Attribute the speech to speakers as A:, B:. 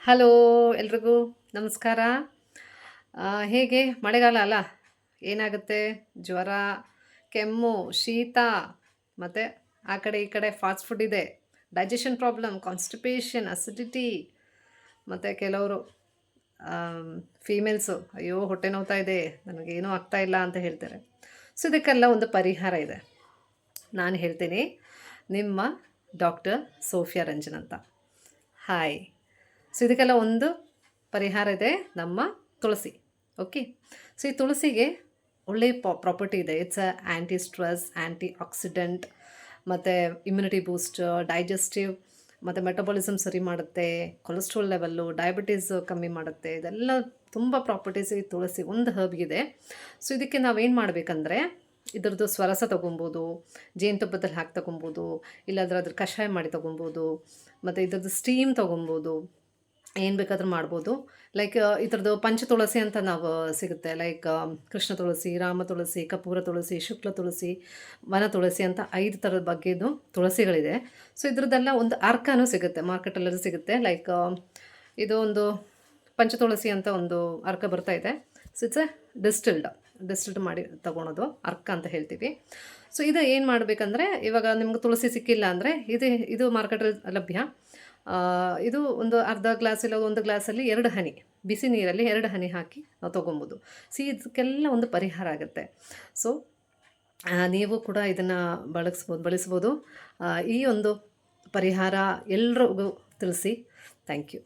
A: Hello ಎಲ್ರಿಗೂ ನಮಸ್ಕಾರ. ಹೇಗೆ ಮಳೆಗಾಲ ಅಲ್ಲ, ಏನಾಗುತ್ತೆ? ಜ್ವರ, ಕೆಮ್ಮು, ಶೀತ, ಮತ್ತು ಆ ಕಡೆ ಈ ಕಡೆ ಫಾಸ್ಟ್ ಫುಡ್ ಇದೆ, ಡೈಜೆಷನ್ ಪ್ರಾಬ್ಲಮ್, ಕಾನ್ಸ್ಟಿಪೇಷನ್, ಅಸಿಡಿಟಿ, ಮತ್ತು ಕೆಲವರು ಫೀಮೇಲ್ಸು ಅಯ್ಯೋ ಹೊಟ್ಟೆ ನೋವ್ತಾ ಇದೆ, ನನಗೇನೂ ಆಗ್ತಾ ಇಲ್ಲ ಅಂತ ಹೇಳ್ತಾರೆ. ಸೊ ಇದಕ್ಕೆಲ್ಲ ಒಂದು ಪರಿಹಾರ ಇದೆ. ನಾನು ಹೇಳ್ತೀನಿ, ನಿಮ್ಮ ಡಾಕ್ಟರ್ ಸೋಫಿಯಾ ರಂಜನ್ ಅಂತ. ಹಾಯ್. ಸೊ ಇದಕ್ಕೆಲ್ಲ ಒಂದು ಪರಿಹಾರ ಇದೆ, ನಮ್ಮ ತುಳಸಿ. ಓಕೆ. ಸೊ ಈ ತುಳಸಿಗೆ ಒಳ್ಳೆಯ ಪ್ರಾಪರ್ಟಿ ಇದೆ. It's anti stress, anti accident, ಮತ್ತು ಇಮ್ಯುನಿಟಿ ಬೂಸ್ಟ್, ಡೈಜೆಸ್ಟಿವ್, ಮತ್ತು ಮೆಟಬಾಲಿಸಮ್ ಸರಿ ಮಾಡುತ್ತೆ, ಕೊಲೆಸ್ಟ್ರಾಲ್ ಲೆವೆಲ್ಲು, ಡಯಾಬಿಟೀಸ್ ಕಮ್ಮಿ ಮಾಡುತ್ತೆ. ಇದೆಲ್ಲ ತುಂಬ ಪ್ರಾಪರ್ಟೀಸ್ ಈ ತುಳಸಿ ಒಂದು ಹರ್ಬ್ಗಿದೆ. ಸೊ ಇದಕ್ಕೆ ನಾವೇನು ಮಾಡಬೇಕಂದ್ರೆ, ಇದ್ರದ್ದು ಸ್ವರಸ ತೊಗೊಬೋದು, ಜೇನುತುಪ್ಪದಲ್ಲಿ ಹಾಕಿ ತೊಗೊಬೋದು, ಇಲ್ಲಾಂದ್ರೆ ಅದ್ರ ಕಷಾಯ ಮಾಡಿ ತೊಗೊಬೋದು, ಮತ್ತು ಇದ್ರದ್ದು ಸ್ಟೀಮ್ ತೊಗೊಬೋದು, ಏನು ಬೇಕಾದ್ರೂ ಮಾಡ್ಬೋದು. ಲೈಕ್ ಇದ್ರದ್ದು ಪಂಚ ತುಳಸಿ ಅಂತ ನಾವು ಸಿಗುತ್ತೆ. ಲೈಕ್ ಕೃಷ್ಣ ತುಳಸಿ, ರಾಮ ತುಳಸಿ, ಕಪೂರ ತುಳಸಿ, ಶುಕ್ಲ ತುಳಸಿ, ವನ ತುಳಸಿ ಅಂತ 5 ಥರದ ಬಗ್ಗೆದು ತುಳಸಿಗಳಿದೆ. ಸೊ ಇದ್ರದ್ದೆಲ್ಲ ಒಂದು ಅರ್ಕನೂ ಸಿಗುತ್ತೆ, ಮಾರ್ಕೆಟಲ್ಲೆಲ್ಲ ಸಿಗುತ್ತೆ. ಲೈಕ್ ಇದು ಒಂದು ಪಂಚ ತುಳಸಿ ಅಂತ ಒಂದು ಅರ್ಕ ಬರ್ತಾ ಇದೆ. ಸೊ ಇಟ್ಸ್ ಡಿಸ್ಟಿಲ್ಡ್ ಮಾಡಿ ತೊಗೊಳೋದು ಅರ್ಕ ಅಂತ ಹೇಳ್ತೀವಿ. ಸೊ ಇದು ಏನು ಮಾಡಬೇಕಂದ್ರೆ, ಇವಾಗ ನಿಮ್ಗೆ ತುಳಸಿ ಸಿಕ್ಕಿಲ್ಲ ಅಂದರೆ ಇದು ಮಾರ್ಕೆಟಲ್ಲಿ ಲಭ್ಯ. ಇದು ಒಂದು ಅರ್ಧ ಗ್ಲಾಸ್ ಇಲ್ಲ ಒಂದು ಗ್ಲಾಸಲ್ಲಿ 2 ಹನಿ ಬಿಸಿ ನೀರಲ್ಲಿ 2 ಹನಿ ಹಾಕಿ ನಾವು ತೊಗೊಬೋದು. ಇದಕ್ಕೆಲ್ಲ ಒಂದು ಪರಿಹಾರ ಆಗುತ್ತೆ. ಸೊ ನೀವು ಕೂಡ ಇದನ್ನು ಬಳಸ್ಬೋದು. ಈ ಒಂದು ಪರಿಹಾರ ಎಲ್ರಿಗೂ ತಿಳಿಸಿ. Thank you.